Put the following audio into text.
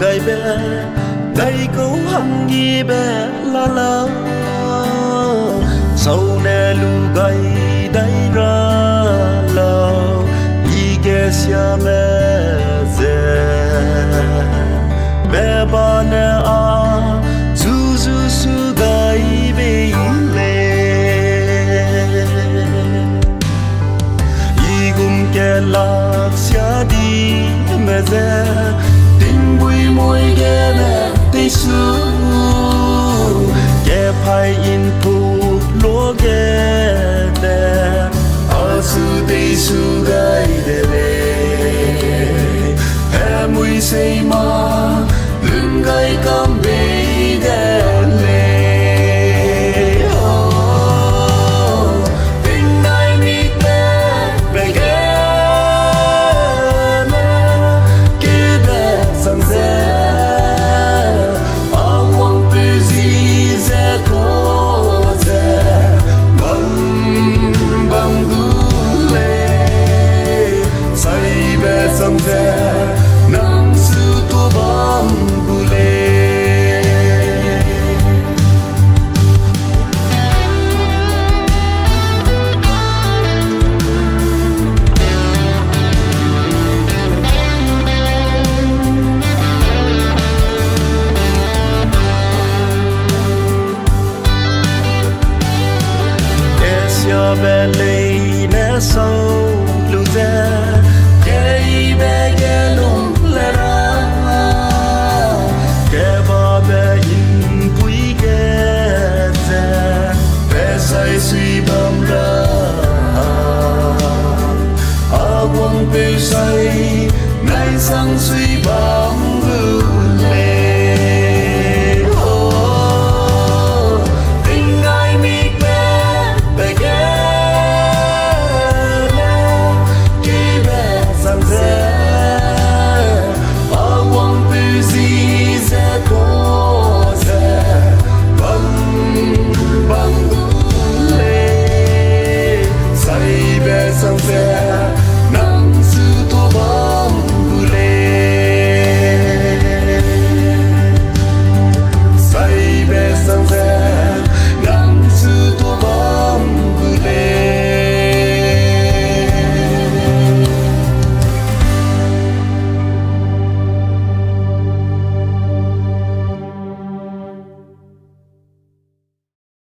gai be gai câu hăng gi be la la sau ne lu gai dai ra la i ge sia me ze be ba ne a zu zu su gai be le i gum ke la sia di me ze tình vui môi ghé nè tây su ghé phai in thu lúa ghé đè ở su tây su gai đè đè em mui say ma lưng gai cao